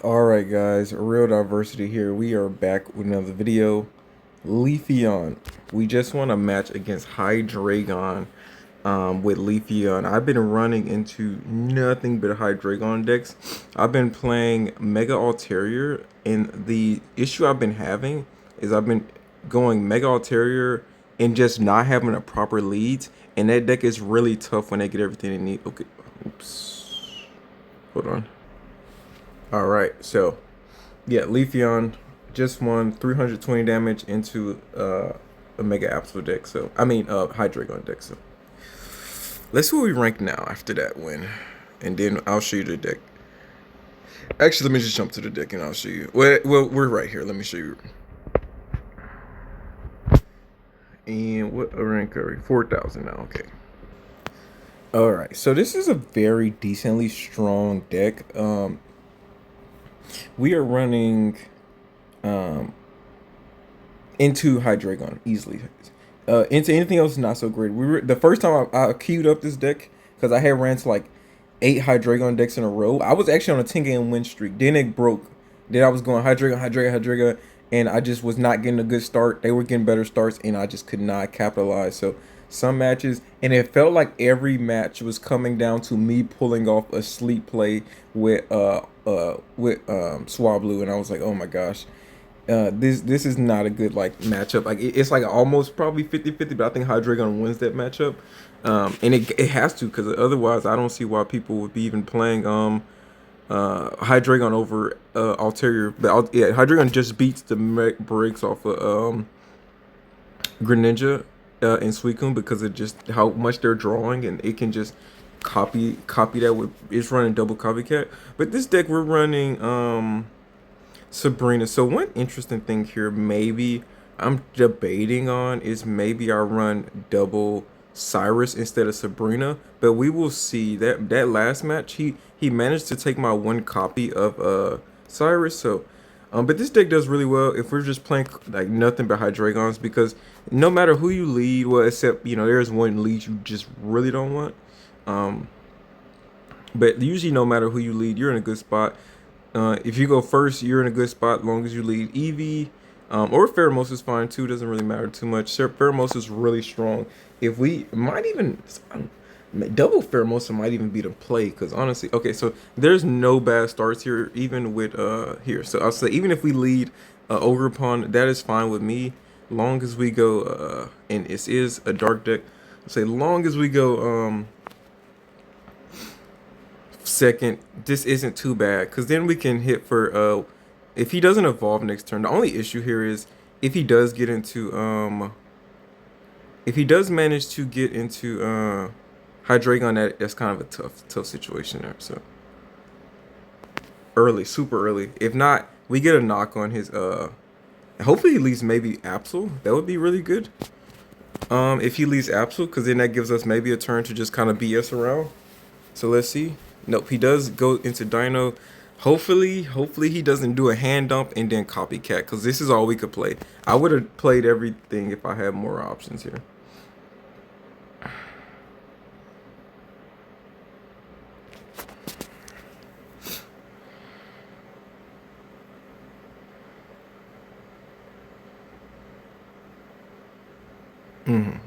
Alright guys, Real Diversity here. We are back with another video. Leafeon. We just won a match against Hydreigon with Leafeon. I've been running into nothing but Hydreigon decks. I've been playing Mega Altaria, and the issue I've been having is I've been going Mega Altaria and just not having a proper lead. And that deck is really tough when they get everything they need. Okay, oops. Hold on. All right, so yeah, Leafeon just won 320 damage into a Mega Absolute deck. So I mean, Hydreigon deck. So let's see where we rank now after that win, and then I'll show you the deck. Actually, let me just jump to the deck and I'll show you. Well, we're right here. Let me show you. And what a rank are we? 4,000 now. Okay. All right, so this is a very decently strong deck. We are running into Hydreigon easily. Into anything else not so great. We were the first time I queued up this deck because I had ran to like 8 Hydreigon decks in a row. I was actually on a 10-game win streak. Then it broke. Then I was going Hydreigon, and I just was not getting a good start. They were getting better starts, and I just could not capitalize. So some matches, and it felt like every match was coming down to me pulling off a sleep play with Swablu, and I was like, oh my gosh. This is not a good like matchup. Like it's like almost probably 50-50, but I think Hydreigon wins that matchup. And it has to, because otherwise I don't see why people would be even playing Hydreigon over Altaria. But yeah, Hydreigon just beats the breaks off of Greninja and Suicune because of just how much they're drawing, and it can just copy that with it's running double copycat. But this deck we're running Sabrina. So one interesting thing here, maybe I'm debating on, is maybe I run double Cyrus instead of Sabrina, but we will see. That last match he managed to take my one copy of Cyrus. So but this deck does really well if we're just playing like nothing but Hydreigons, because no matter who you lead, well, except there's one lead you just really don't want. But usually no matter who you lead, you're in a good spot. If you go first, you're in a good spot as long as you lead Eevee. Or Pheromos is fine too, doesn't really matter too much. Pheromos is really strong. If we might even double Pheromos might even be the play, because honestly, okay, so there's no bad starts here, even with here. So I'll say even if we lead Ogerpon, that is fine with me, long as we go and it is a dark deck. I'll say long as we go second, this isn't too bad, because then we can hit for if he doesn't evolve next turn. The only issue here is if he does get into if he does manage to get into Hydreigon, that's kind of a tough situation there. So early, super early. If not, we get a knock on his hopefully he leaves maybe Absol. That would be really good. If he leaves Absol, because then that gives us maybe a turn to just kind of BS around. So let's see. Nope, he does go into Dino. Hopefully he doesn't do a hand dump and then copycat, because this is all we could play. I would have played everything if I had more options here.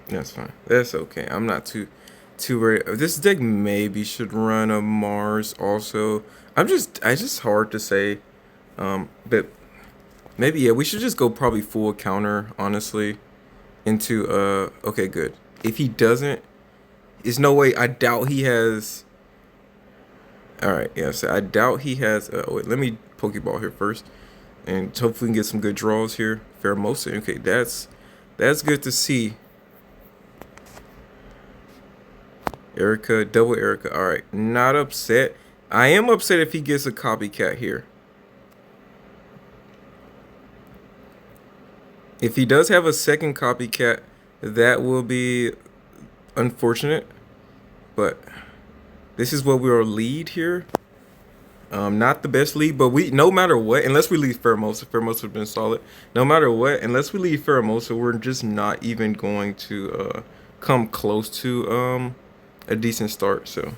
That's fine. That's okay. I'm not too worried. This deck maybe should run a Mars also. It's just hard to say. But maybe yeah, we should just go probably full counter, honestly, into okay, good. If he doesn't, there's no way. I doubt he has. All right, yeah. So I doubt he has. Wait, let me Pokeball here first, and hopefully we can get some good draws here. Pheromosa. Okay, that's good to see. Erica, double Erica. All right, not upset. I am upset if he gets a copycat here. If he does have a second copycat, that will be unfortunate. But this is what we'll lead here. Not the best lead, but no matter what, unless we leave Pheromosa, Pheromosa have been solid. No matter what, unless we leave Pheromosa, we're just not even going to come close to a decent start. So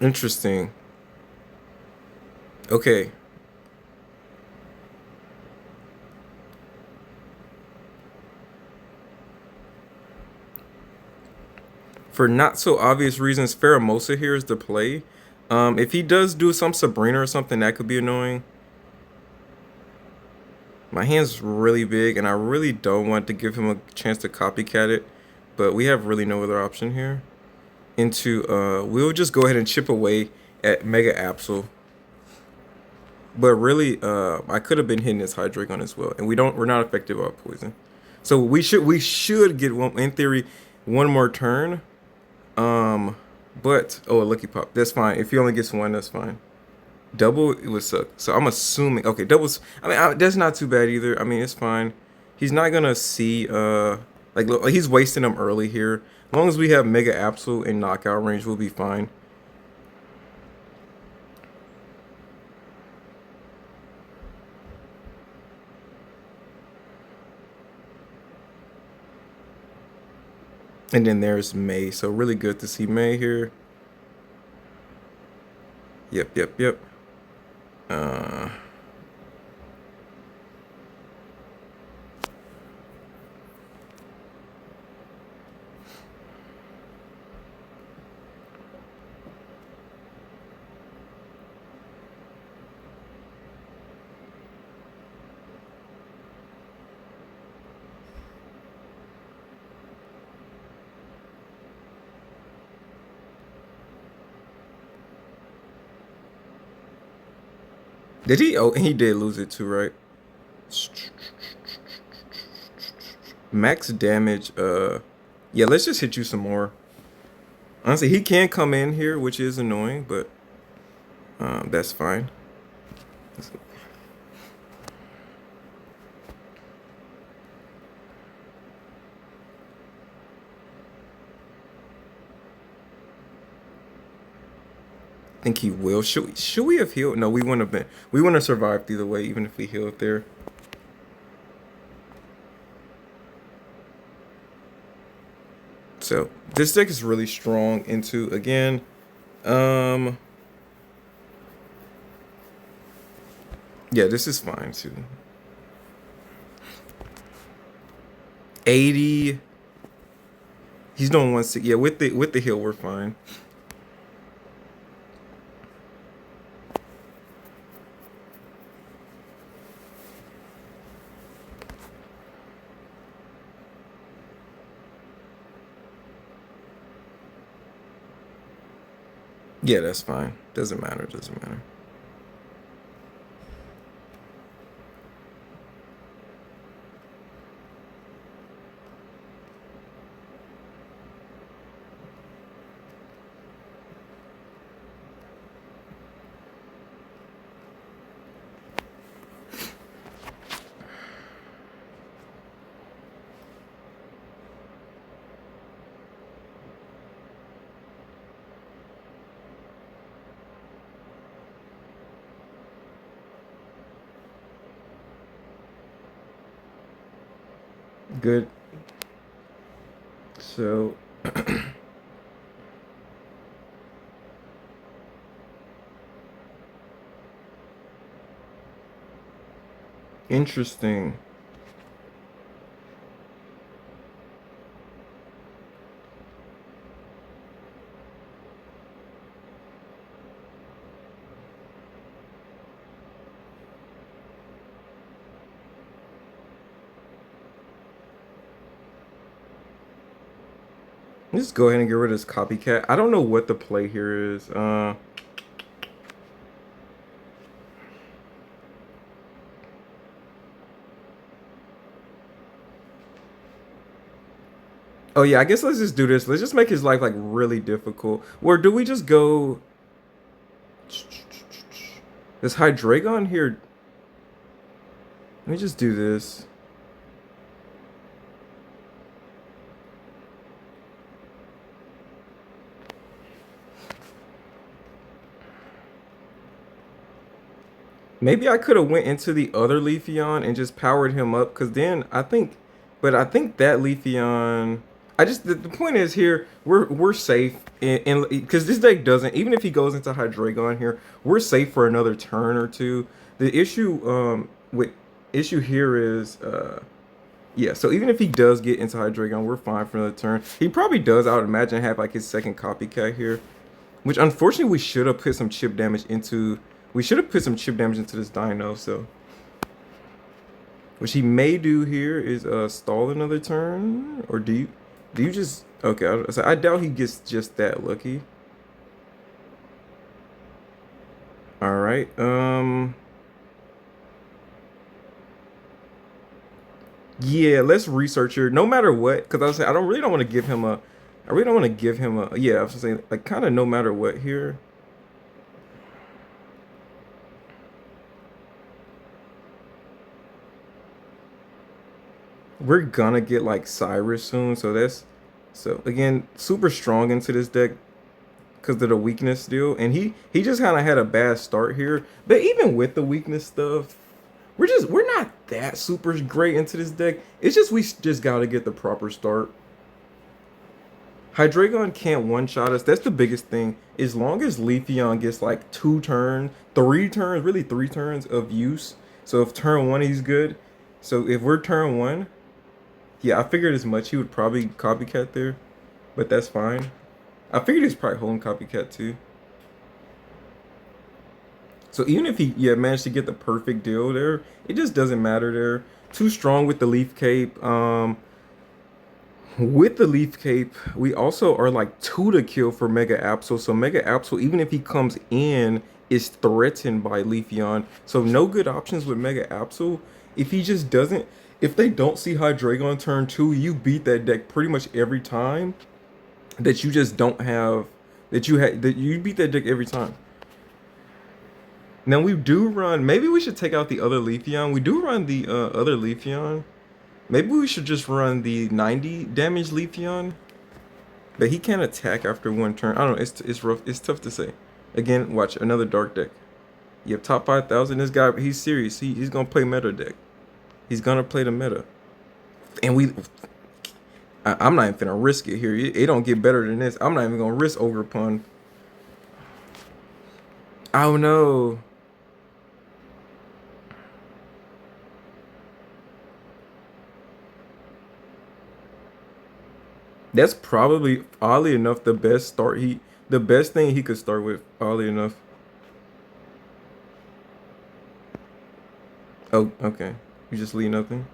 Interesting. Okay. For not so obvious reasons, Pheromosa here is the play. If he does do some Sabrina or something, that could be annoying. My hand's really big, and I really don't want to give him a chance to copycat it. But we have really no other option here. We'll just go ahead and chip away at Mega Absol. But really, I could have been hitting this Hydreigon as well, and we're not affected by poison. So we should get one in theory one more turn. But oh, a Lucky Pop. That's fine. If he only gets one, that's fine. Double, it would suck. So I'm assuming. Okay, doubles. I mean, that's not too bad either. I mean, it's fine. He's not gonna see. Like look, he's wasting them early here. As long as we have Mega Absolute in knockout range, we'll be fine. And then there's May. So really good to see May here. Yep, yep, yep. Uh, did he? Oh, he did lose it too, right? Max damage. Yeah, let's just hit you some more. Honestly, he can come in here, which is annoying, but that's fine. I think he will. Should we have healed? No, we wouldn't have been. We wouldn't have survived either way, even if we healed there. So this deck is really strong into again. Um, yeah, this is fine too. 80. He's doing 160. Yeah, with the heal, we're fine. Yeah, that's fine. Doesn't matter. Doesn't matter. Good. So interesting. Let's go ahead and get rid of this copycat. I don't know what the play here is. Oh yeah, I guess let's just do this. Let's just make his life like really difficult. Or do we just go? This Hydreigon here. Let me just do this. Maybe I could have went into the other Leafeon and just powered him up, cause then I think, but I think that Leafeon, I just the point is here we're safe and because this deck doesn't, even if he goes into Hydreigon here, we're safe for another turn or two. The issue here is yeah, so even if he does get into Hydreigon, we're fine for another turn. He probably does, I would imagine, have like his second copycat here. Which unfortunately we should have put some chip damage into this dino, so what he may do here is stall another turn, or do you just okay? I doubt he gets just that lucky. All right, yeah, let's research here. No matter what, because I was saying I really don't want to give him a, I really don't want to give him a. Yeah, I was saying like kind of no matter what here. We're gonna get like Cyrus soon, so that's so again super strong into this deck because of the weakness deal, and he just kind of had a bad start here. But even with the weakness stuff, we're not that super great into this deck. It's just we just gotta get the proper start. Hydreigon can't one shot us. That's the biggest thing. As long as Leafeon gets like 2 turns, 3 turns, really 3 turns of use. So if turn one he's good. So if we're turn one, yeah, I figured as much. He would probably copycat there, but that's fine. I figured he's probably holding copycat too. So even if he managed to get the perfect deal there, it just doesn't matter there. Too strong with the Leaf Cape. With the Leaf Cape, we also are like 2 to kill for Mega Absol. So Mega Absol, even if he comes in, is threatened by Leafeon. So no good options with Mega Absol. If he just doesn't, if they don't see Hydreigon turn 2, you beat that deck pretty much every time. That you just don't have, that you beat that deck every time. Now we do run, maybe we should take out the other Leafeon. We do run the other Leafeon. Maybe we should just run the 90 damage Leafeon. But he can't attack after 1 turn. I don't know, it's rough, it's tough to say. Again, watch, another dark deck. You have top 5,000, this guy, he's serious. He's gonna play meta deck. He's gonna play the meta. And I'm not even gonna risk it here. It don't get better than this. I'm not even gonna risk Overpun. Oh no. That's probably, oddly enough, the best thing he could start with, oddly enough. Oh, okay. You just leave nothing.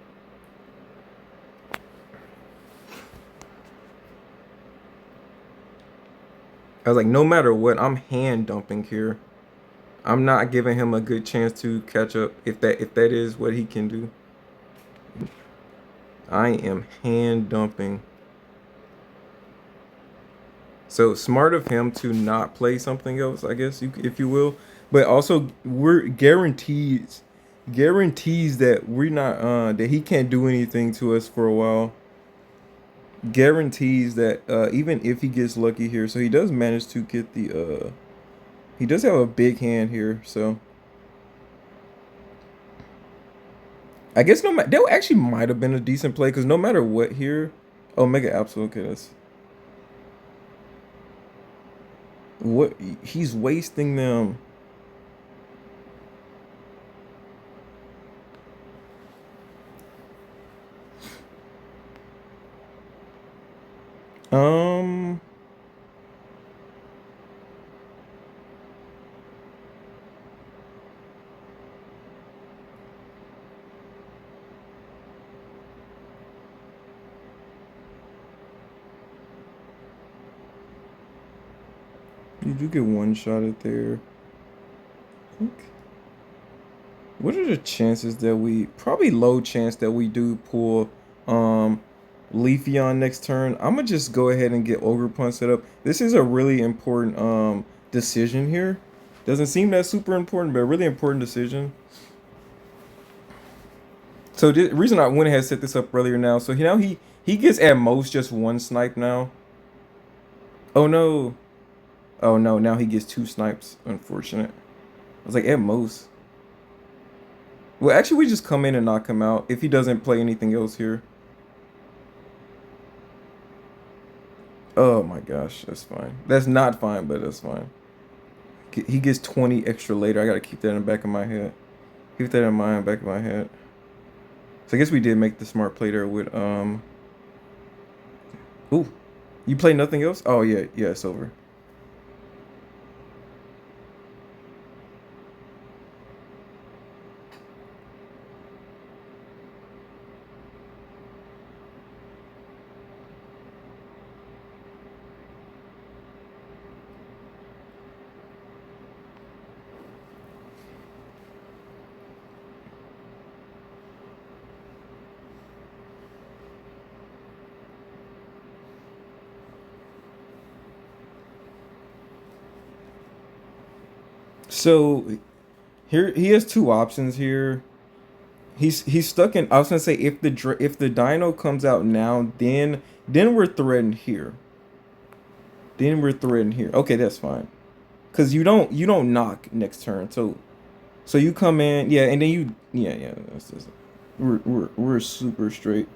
I was like, no matter what, I'm hand dumping here. I'm not giving him a good chance to catch up if that is what he can do. I am hand dumping. So smart of him to not play something else, I guess, if you will. But also, we're guarantees that we're not that he can't do anything to us for a while. Guarantees that even if he gets lucky here, so he does manage to get the he does have a big hand here, so I guess no matter, that actually might have been a decent play because no matter what here, oh, Mega Absol, okay, that's what he's wasting them. Um, you do get one shot at there. I think. What are the chances that we, probably low chance that we do pull Leafeon next turn? I'm gonna just go ahead and get Ogre Punch set up. This is a really important decision here. Doesn't seem that super important, but a really important decision. So the reason I went ahead and set this up earlier now, so he gets at most just 1 snipe now. Oh no. Oh no, now he gets 2 snipes. Unfortunate. I was like, at most. Well, actually, we just come in and knock him out if he doesn't play anything else here. Oh my gosh, that's fine. That's not fine, but that's fine. He gets 20 extra later. I gotta keep that in the back of my head. Keep that in mind, back of my head. So I guess we did make the smart play there with Ooh, you play nothing else? Oh yeah, yeah, it's over. So here he has two options here. He's stuck in. I was gonna say if the dino comes out now, then we're threatened here. Then we're threatened here. Okay, that's fine. Cause you don't knock next turn. So you come in, yeah, and then yeah. We're super straight.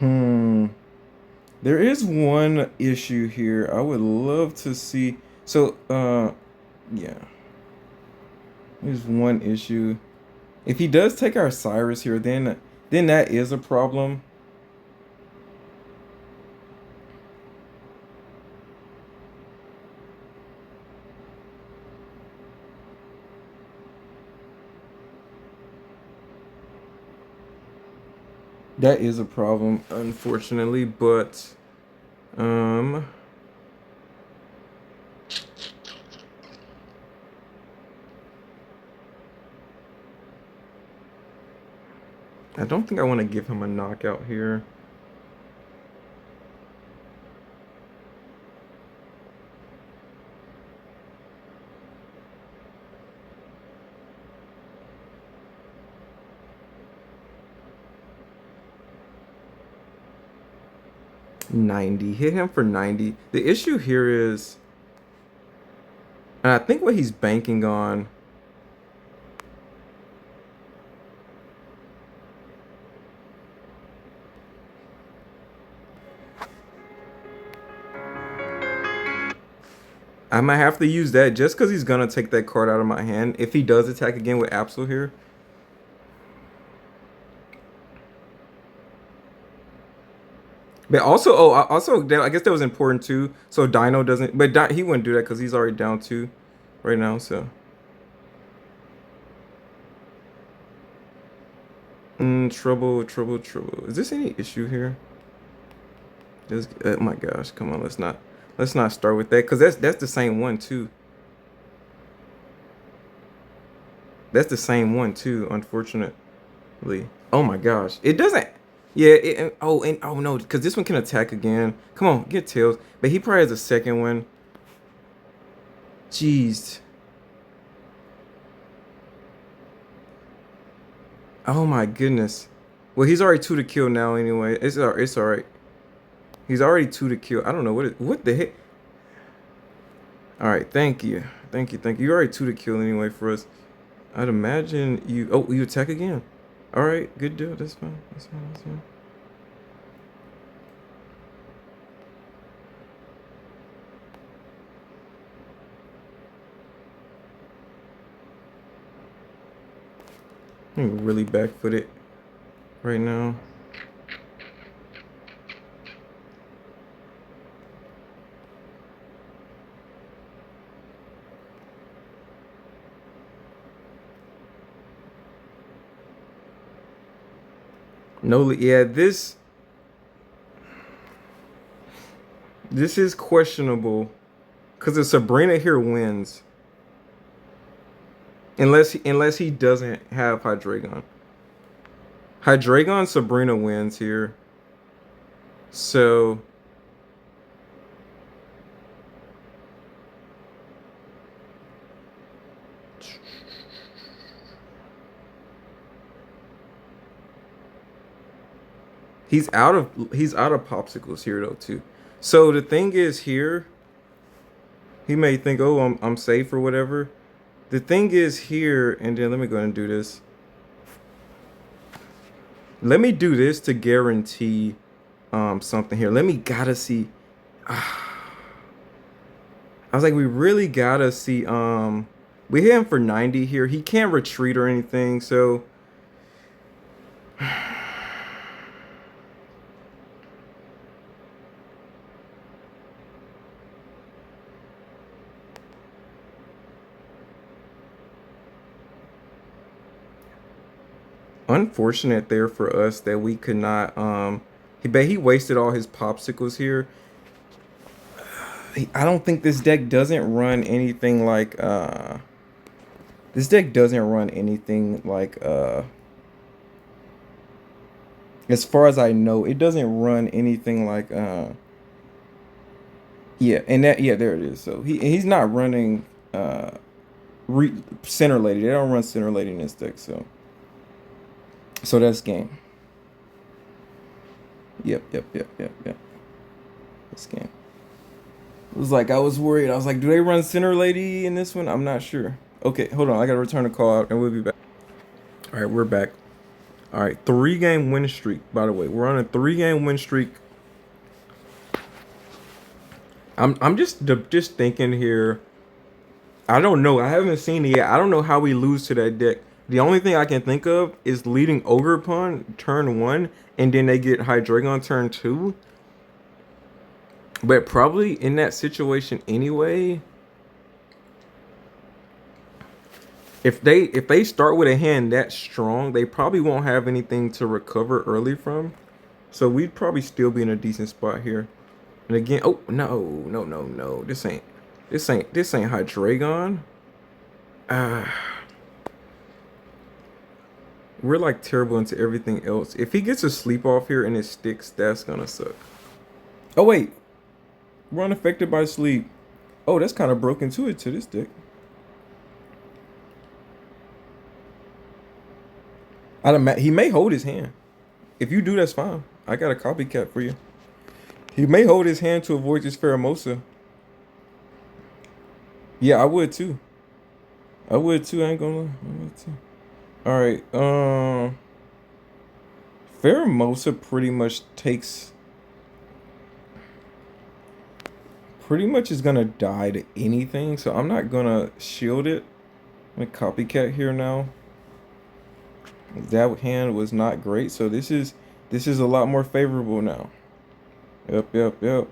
Hmm. There is one issue here. I would love to see. So yeah. There's one issue. If he does take our Cyrus here, then that is a problem. That is a problem, unfortunately, but um I don't think I want to give him a knockout here. 90. Hit him for 90. The issue here is, and I think what he's banking on, I might have to use that just because he's gonna take that card out of my hand. If he does attack again with Absol here. But also, I guess that was important too. So Dino doesn't, but he wouldn't do that because he's already down two right now. So, trouble. Is this any issue here? Oh my gosh, come on, let's not start with that because that's the same one too. That's the same one too, unfortunately. Oh my gosh, it doesn't. Yeah. And oh no, because this one can attack again. Come on, get tails. But he probably has a second one. Jeez. Oh my goodness. Well, he's already two to kill now anyway. It's all right. He's already two to kill. I don't know what the heck. All right, thank you. You're already two to kill anyway for us. I'd imagine you. Oh, you attack again. All right, good deal. That's fine. That's fine. I'm really back-footed right now. No, yeah, this is questionable because if Sabrina here wins, unless he doesn't have Hydreigon. Hydreigon Sabrina wins here. So he's out of popsicles here though too. So the thing is here, he may think, oh, I'm safe or whatever. The thing is here, and then let me go ahead and do this. Let me do this to guarantee something here. Let me gotta see. I was like, we really gotta see. We hit him for 90 here. He can't retreat or anything, so. Unfortunate there for us that we could not. He wasted all his popsicles here. I don't think this deck doesn't run anything like. This deck doesn't run anything like. As far as I know, it doesn't run anything like. Yeah, and that there it is. So he's not running center lady. They don't run center lady in this deck, so that's game. Yep. This game. It was like I was worried. I was like, do they run center lady in this one? I'm not sure. Okay, hold on. I gotta return the call out and we'll be back. All right, we're back. All right, 3-game win streak. By the way, we're on a 3-game win streak. I'm just thinking here. I don't know. I haven't seen it yet. I don't know how we lose to that deck. The only thing I can think of is leading Ogerpon turn 1, and then they get Hydreigon turn 2. But probably in that situation anyway, if they start with a hand that strong, they probably won't have anything to recover early from. So we'd probably still be in a decent spot here. And again, oh no. This ain't Hydreigon. We're like terrible into everything else. If he gets a sleep off here and it sticks, that's gonna suck. Oh wait. We're unaffected by sleep. Oh, that's kind of broken to this deck. He may hold his hand. If you do, that's fine. I got a copycat for you. He may hold his hand to avoid this Pheromosa. Yeah, I would too. I ain't gonna lie. I would too. Alright, Pheromosa pretty much is gonna die to anything, so I'm not gonna shield it. I'm gonna copycat here now. That hand was not great, so this is a lot more favorable now. Yep. A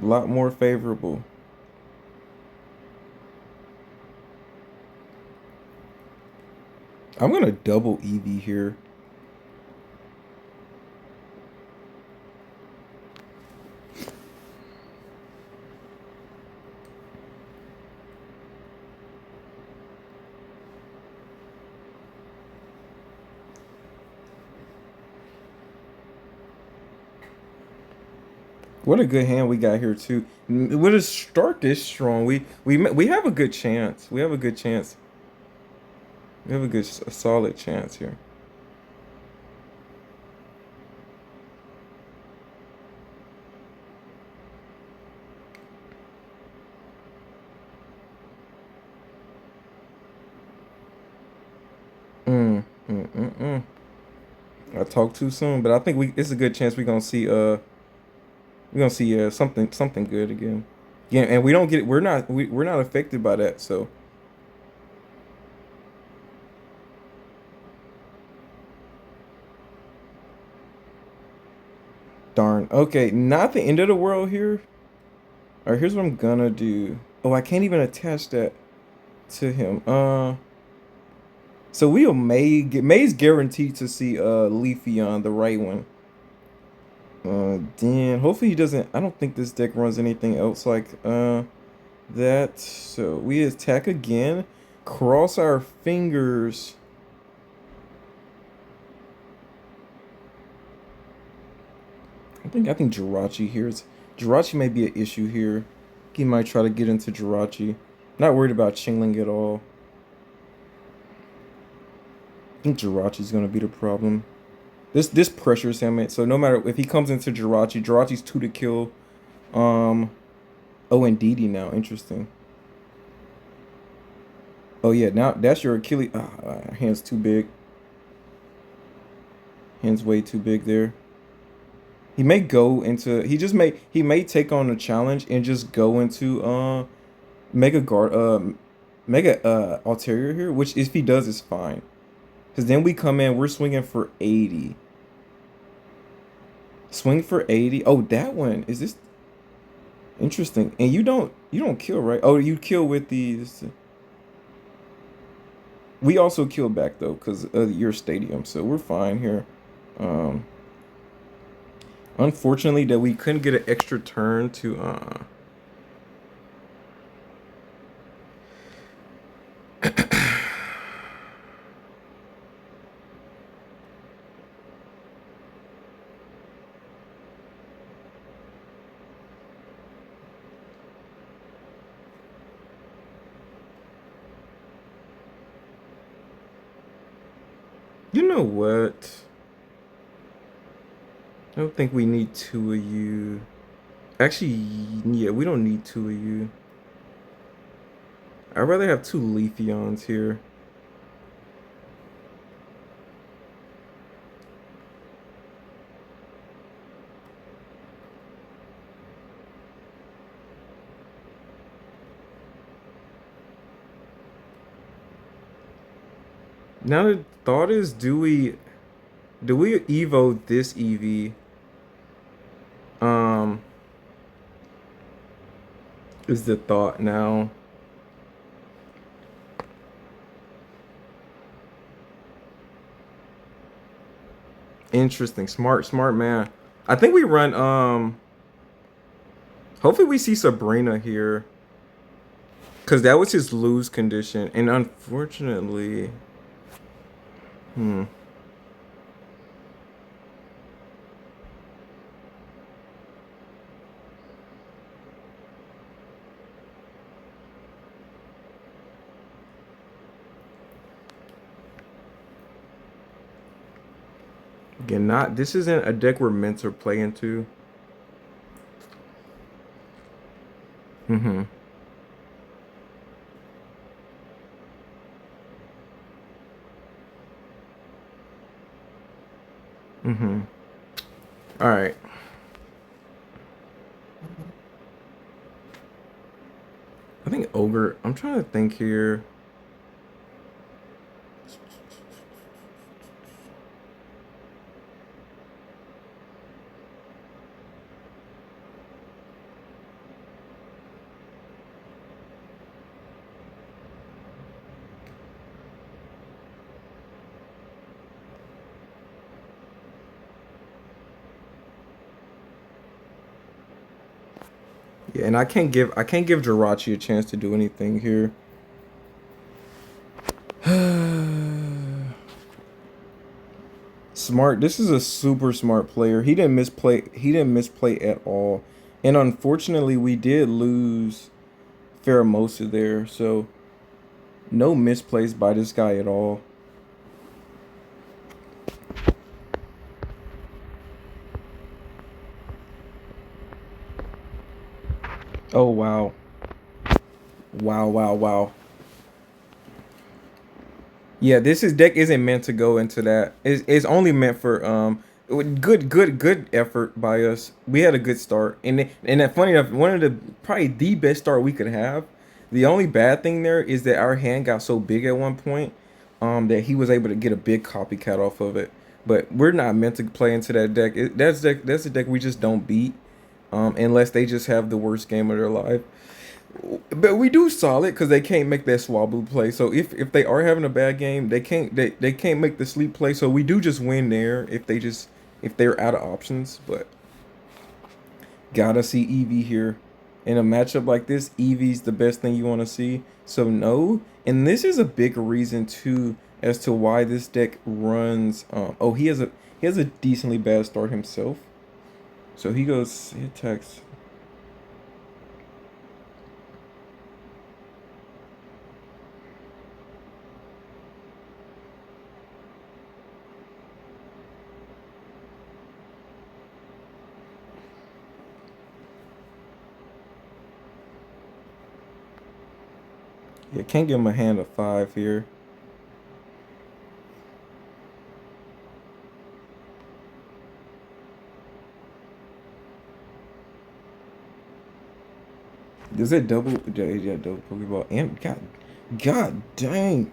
lot more favorable. I'm gonna double Eevee here. What a good hand we got here too. With a start this strong, we have a good chance. We have a good chance. We have a solid chance here. I talked too soon, but I think it's a good chance we're gonna see something good again. Yeah, and we don't get it. We're not affected by that, so. Darn. Okay, not the end of the world here. All right, here's what I'm gonna do. Oh, I can't even attach that to him. So May's guaranteed to see Leafeon, the right one. Then hopefully he doesn't. I don't think this deck runs anything else like that. So we attack again. Cross our fingers. I think Jirachi here Jirachi may be an issue here. He might try to get into Jirachi. Not worried about Chingling at all. I think Jirachi's gonna be the problem. This pressures him. So no matter if he comes into Jirachi, Jirachi's 2 to kill. Um, oh, and Didi now. Interesting. Oh yeah, now that's your Achilles. Hand's too big. Hand's way too big there. He may go into. He may take on a challenge and just go into Mega Guard Mega Ulterior here. Which if he does is fine. Cause then we come in. We're swinging for 80. Swing for 80. Oh, that one is this interesting. And you don't kill, right? Oh, you kill with these. We also kill back though, because of your stadium, so we're fine here. Um, Unfortunately, that we couldn't get an extra turn to. You know what? I don't think we need 2 of you. Actually, yeah, we don't need 2 of you. I'd rather have 2 Leafeons here. Now the thought is, do we Evo this EV? Um, is the thought now. Interesting. Smart man. I think we run hopefully we see Sabrina here. Cause that was his lose condition. And unfortunately. Hmm. Again, not this isn't a deck we're meant to play into. Mm-hmm. Mm-hmm. Alright. I think Ogre. I'm trying to think here. Yeah, and I can't give Jirachi a chance to do anything here. Smart. This is a super smart player. He didn't misplay at all. And unfortunately we did lose Pheromosa there, so no misplays by this guy at all. Oh wow. Wow, wow, wow. Yeah, deck isn't meant to go into that. It's only meant for good effort by us. We had a good start, and that funny enough, one of the probably the best start we could have. The only bad thing there is that our hand got so big at one point, that he was able to get a big copycat off of it. But we're not meant to play into that deck. That's a deck we just don't beat, unless they just have the worst game of their life. But we do solid because they can't make that Swablu play. So if they are having a bad game, they can't make the sleep play. So we do just win there if they're out of options. But gotta see Eevee here. In a matchup like this, Eevee's the best thing you want to see. So no, and this is a big reason too as to why this deck runs. Oh, he has a decently bad start himself. So he attacks. Yeah, can't give him a hand of 5 here. Is it double? Yeah, double Pokeball. And God dang.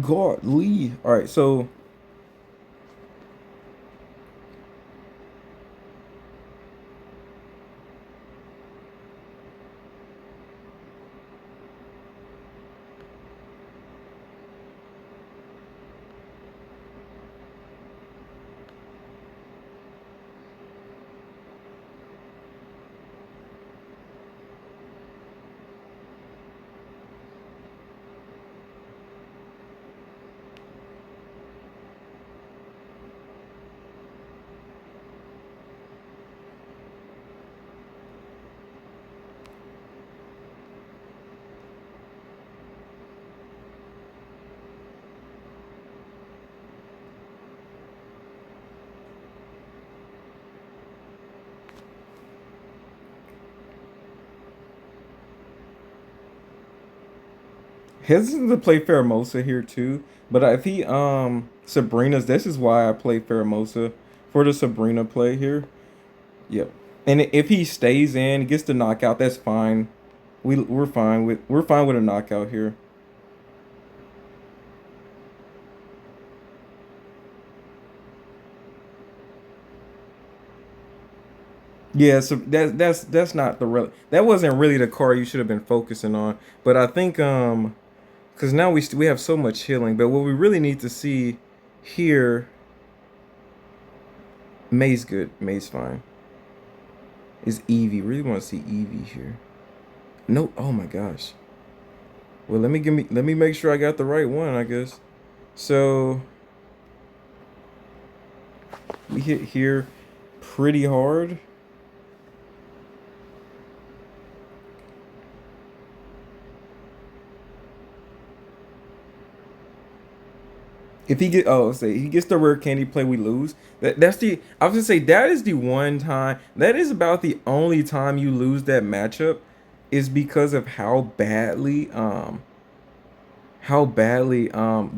God, Lee. All right, so hesitant to play Pheromosa here too. But if he Sabrina's, this is why I play Pheromosa for the Sabrina play here. Yep. And if he stays in, gets the knockout, that's fine. We're fine with a knockout here. Yeah, so that's not the real. That wasn't really the card you should have been focusing on. But I think because now we have so much healing. But what we really need to see here, May's good. May's fine. Is Eevee? Really want to see Eevee here? No. Oh my gosh. Well, let me make sure I got the right one. I guess. So we hit here pretty hard. If he get say he gets the rare candy play, we lose. That's the I was gonna say that is the one time that is about the only time you lose that matchup is because of how badly the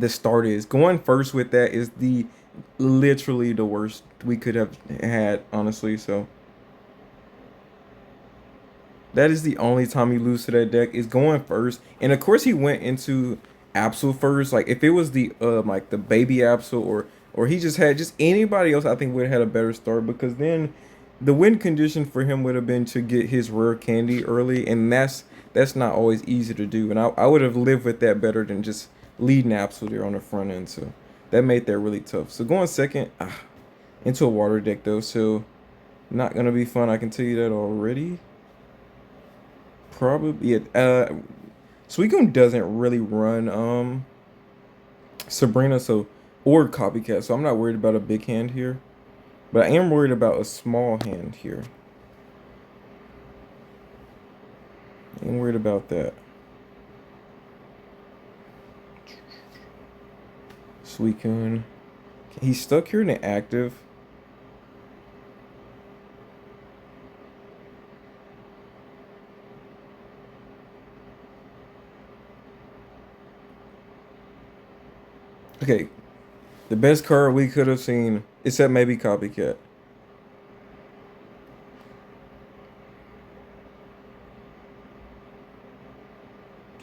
start is. Going first with that is the literally the worst we could have had, honestly. So that is the only time you lose to that deck is going first. And of course he went into Absol first. Like if it was the like the baby Absol or he just had just anybody else, I think would have had a better start because then the win condition for him would have been to get his rare candy early, and that's not always easy to do. And I would have lived with that better than just leading Absol there on the front end. So that made that really tough. So going second into a water deck though, so not gonna be fun. I can tell you that already. Probably, yeah. Suicune doesn't really run Sabrina, so or copycat, so I'm not worried about a big hand here, but I am worried about a small hand here. I'm worried about that. Suicune, he's stuck here in the active. Okay, the best card we could have seen, except maybe copycat.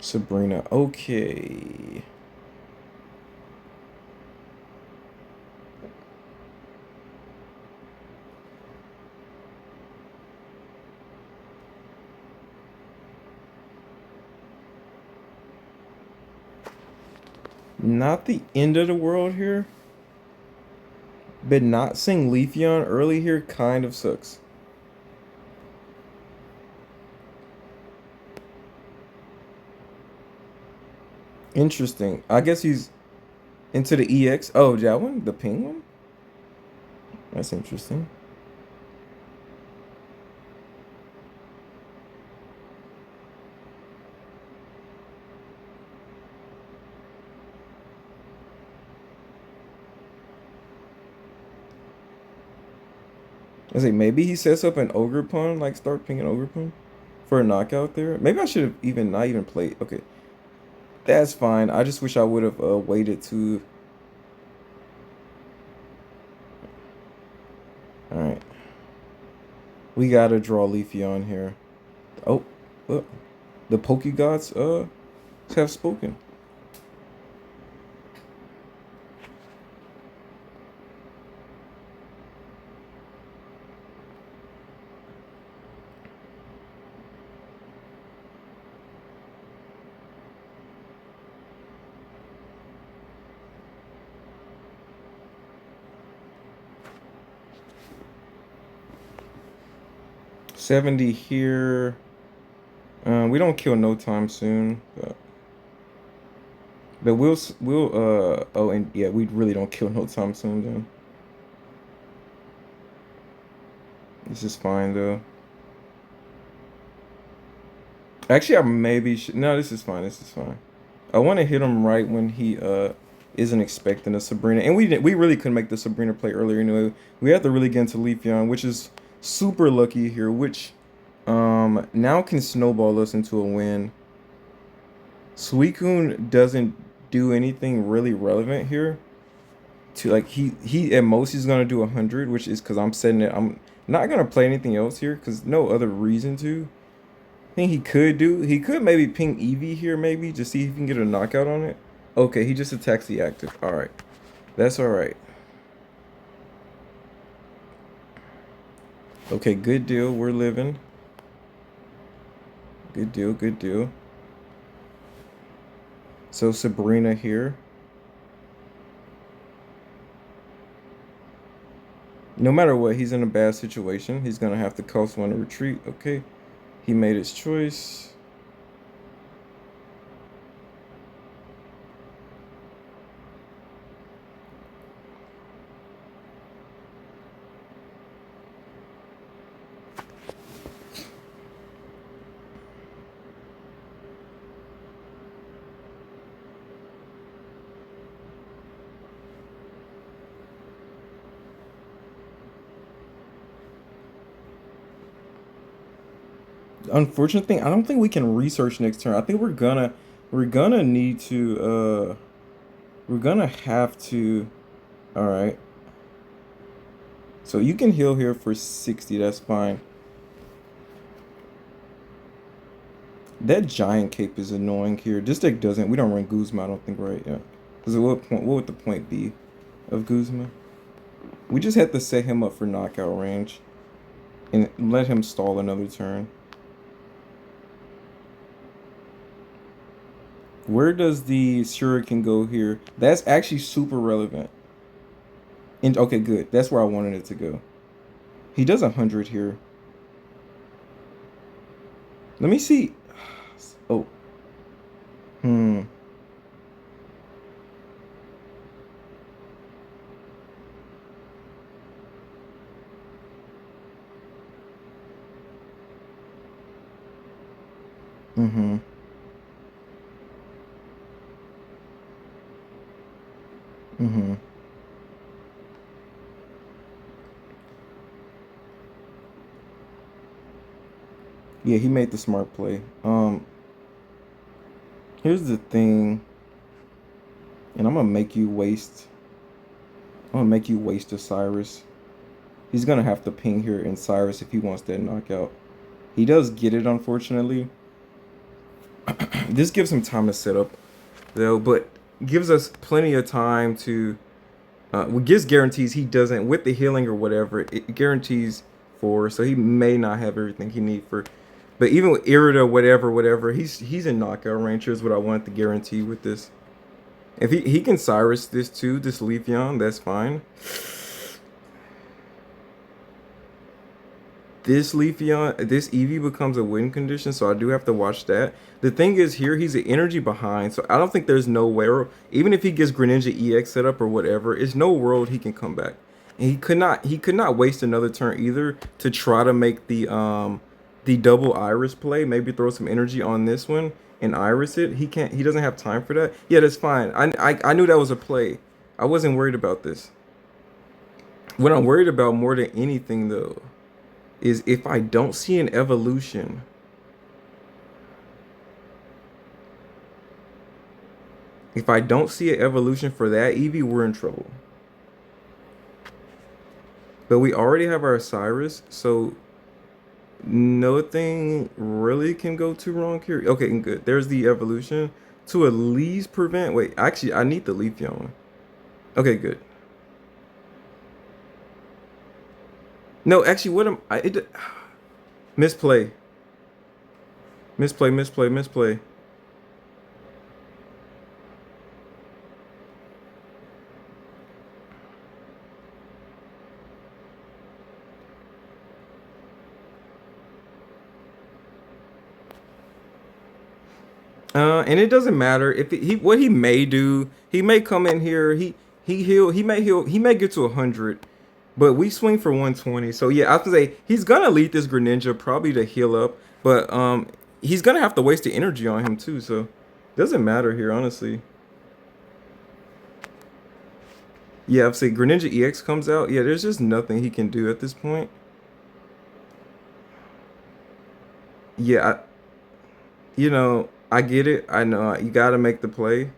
Sabrina, okay. Not the end of the world here, but not seeing Leafeon early here kind of sucks. Interesting. I guess he's into the EX. Oh, that one? The pink one? That's interesting. I say maybe he sets up an Ogre Pun, like start pinging Ogre Pun for a knockout there. Maybe I should have even not even played. Okay. That's fine. I just wish I would have waited to. All right, we gotta draw Leafeon here. Oh, look, the Pokegods have spoken. 70 here. We don't kill no time soon, but we'll oh, and yeah, we really don't kill no time soon then. This is fine though. Actually, I maybe should. No, this is fine. This is fine. I want to hit him right when he isn't expecting a Sabrina, and we really couldn't make the Sabrina play earlier anyway. We have to really get into Leafeon, which is super lucky here, which now can snowball us into a win. Suicune doesn't do anything really relevant here. To like he at most he's gonna do 100, which is because I'm setting it. I'm not gonna play anything else here because no other reason to. Thing he could maybe ping Eevee here, maybe just see if he can get a knockout on it. Okay, he just attacks the active. All right, that's all right. Okay, good deal. We're living. Good deal. Good deal. So Sabrina here. No matter what, he's in a bad situation. He's gonna have to cost one to retreat. Okay, he made his choice. Unfortunate thing, I don't think we can research next turn. I think we're gonna need to we're gonna have to. All right. So you can heal here for 60. That's fine. That giant cape is annoying here. This deck doesn't. We don't run Guzma, I don't think, right? Yeah. Because what would the point be of Guzma? We just had to set him up for knockout range and let him stall another turn. Where does the Shuriken go here? That's actually super relevant. And okay, good. That's where I wanted it to go. He does 100 here. Let me see. Oh. Hmm. Mm-hmm. Mm-hmm. Yeah, he made the smart play. Here's the thing, and I'm gonna make you waste. I'm gonna make you waste a Cyrus. He's gonna have to ping here in Cyrus if he wants that knockout. He does get it, unfortunately. This gives him time to set up, though, but gives us plenty of time to. Well, gives guarantees he doesn't with the healing or whatever. It guarantees 4, so he may not have everything he needs for. But even with Irida, whatever, he's in knockout range. Here's what I want to guarantee with this. If he can Cyrus this too, this Leafeon, that's fine. This Leafeon, this Eevee becomes a win condition, so I do have to watch that. The thing is here, he's an energy behind, so I don't think there's no way, even if he gets Greninja EX set up or whatever, it's no world he can come back. And he could not waste another turn either to try to make the double Iris play, maybe throw some energy on this one and Iris it. He doesn't have time for that. Yeah, that's fine. I knew that was a play. I wasn't worried about this. What I'm worried about more than anything though is if I don't see an evolution. If I don't see an evolution for that Eevee, we're in trouble. But we already have our Cyrus, so nothing really can go too wrong here. Okay, good. There's the evolution to at least prevent. Wait, actually, I need the Leafeon one. Okay, good. No, actually, what am I? Misplay, misplay, misplay, misplay. And it doesn't matter if he what he may do. He may come in here. He may get to 100, but we swing for 120. So yeah, I have to say he's gonna lead this Greninja probably to heal up, but he's gonna have to waste the energy on him too. So doesn't matter here, honestly. Yeah, I've said Greninja EX comes out. Yeah, there's just nothing he can do at this point. Yeah, I get it. I know you gotta make the play.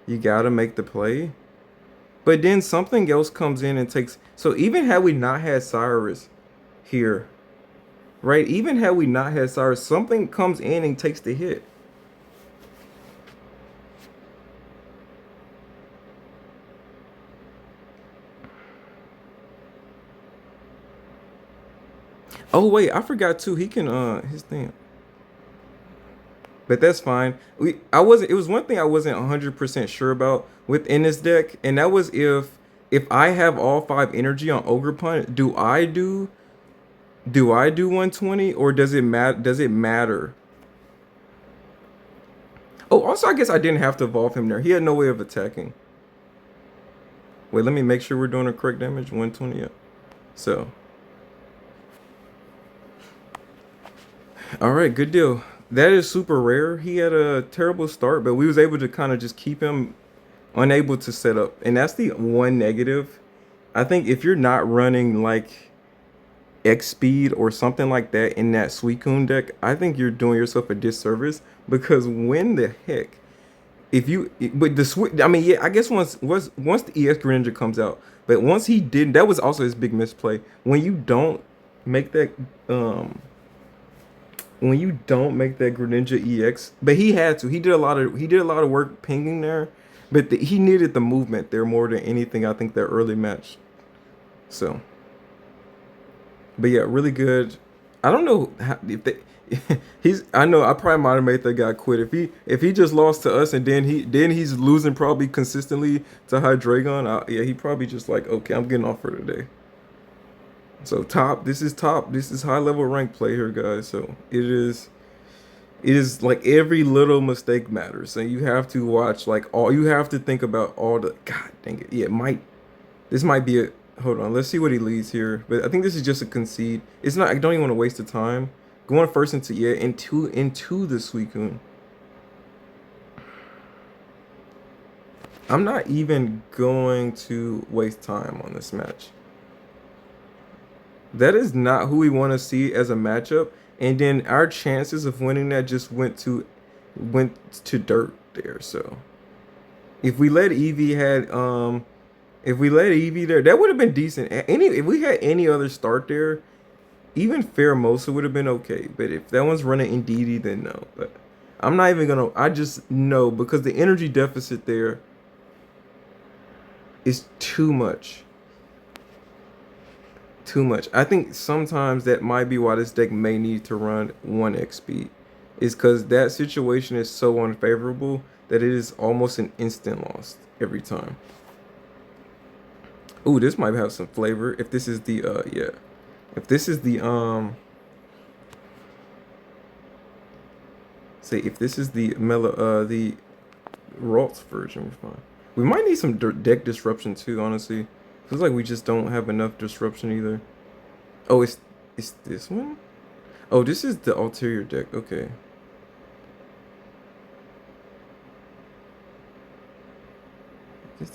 You gotta make the play. But then something else comes in and takes. So even had we not had Cyrus here, right? Even had we not had Cyrus, something comes in and takes the hit. Oh wait, I forgot too. He can his thing. But that's fine. I wasn't. It was one thing I wasn't 100% sure about within this deck, and that was if I have all 5 energy on Ogre Punt, do I do 120 or does it matter? Oh, also I guess I didn't have to evolve him there. He had no way of attacking. Wait, let me make sure we're doing the correct damage. 120. Yeah. So, all right, good deal. That is super rare. He had a terrible start, but we was able to kind of just keep him unable to set up, and that's the one negative. I think if you're not running like X speed or something like that in that Suicune deck, I think you're doing yourself a disservice because when the heck if you but I mean, yeah, I guess once the EX Greninja comes out, but once he didn't, that was also his big misplay. Make that um when you don't make that Greninja EX, but he had to. He did a lot of work pinging there, but he needed the movement there more than anything. I think that early match. So, but yeah, really good. I don't know if they. He's. I know. I probably might have made that guy quit if he just lost to us and then he's losing probably consistently to Hydreigon. Yeah, he probably just like, okay, I'm getting off for today. So top. This is top. This is high level rank play here, guys. So it is. It is like every little mistake matters, and you have to watch like all. You have to think about all the. God dang it! Yeah, it might. This might be a. Hold on. Let's see what he leads here. But I think this is just a concede. It's not. I don't even want to waste the time going first into into the Suicune. I'm not even going to waste time on this match. That is not who we want to see as a matchup. And then our chances of winning that just went to dirt there. So if we let Eevee had if we let Eevee there, that would have been decent. If we had any other start there, even Pheromosa would have been okay. But if that one's running Indeedee, then no. But I'm not even gonna. I just know because the energy deficit there is too much. Too much. I think sometimes that might be why this deck may need to run 1x speed. Is because that situation is so unfavorable that it is almost an instant loss every time. Ooh, this might have some flavor. If this is the yeah. If this is the say if this is the Ralts version, we're fine. We might need some deck disruption too, honestly. Feels like we just don't have enough disruption either. Oh, it's this one? Oh, this is the ulterior deck. Okay.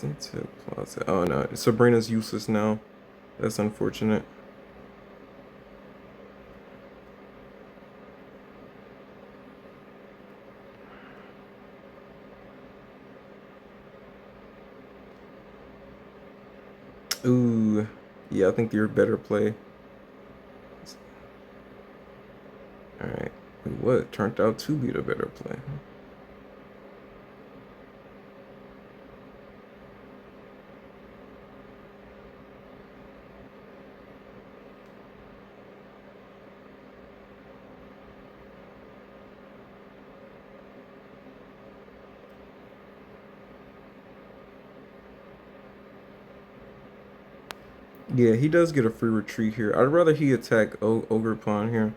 Into Plaza. Oh no, Sabrina's useless now. That's unfortunate. Ooh, yeah, I think you're a better play. All right, what turned out to be the better play? Yeah, he does get a free retreat here. I'd rather he attack Ogre Pawn here.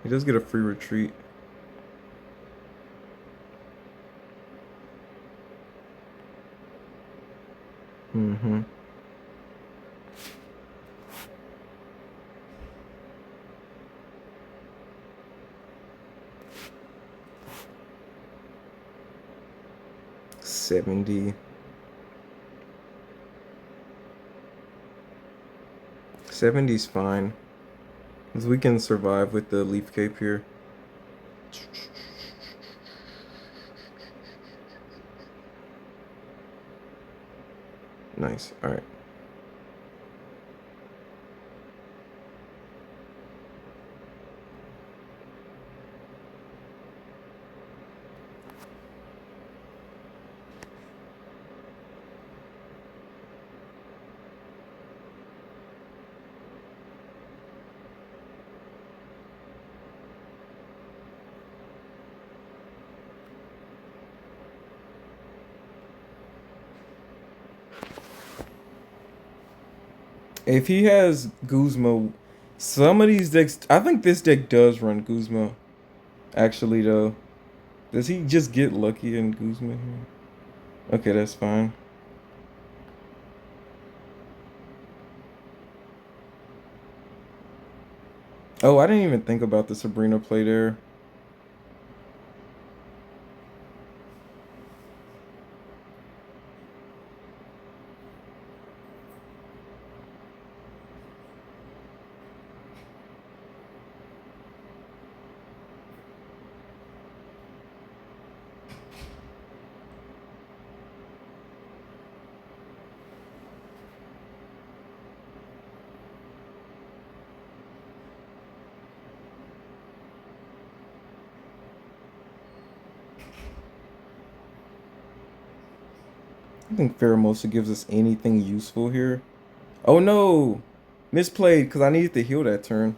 He does get a free retreat. Mm-hmm. $70. 70's fine. Because we can survive with the Leaf Cape here. Nice. Alright. If he has Guzma, some of these decks, I think this deck does run Guzma. Actually, though, does he just get lucky in Guzma here? Okay, that's fine. Oh, I didn't even think about the Sabrina play there. I think Pheromosa gives us anything useful here. Oh no! Misplayed because I needed to heal that turn.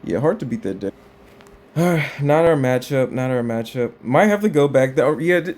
Yeah, hard to beat that deck. Not our matchup. Not our matchup. Might have to go back. Yeah,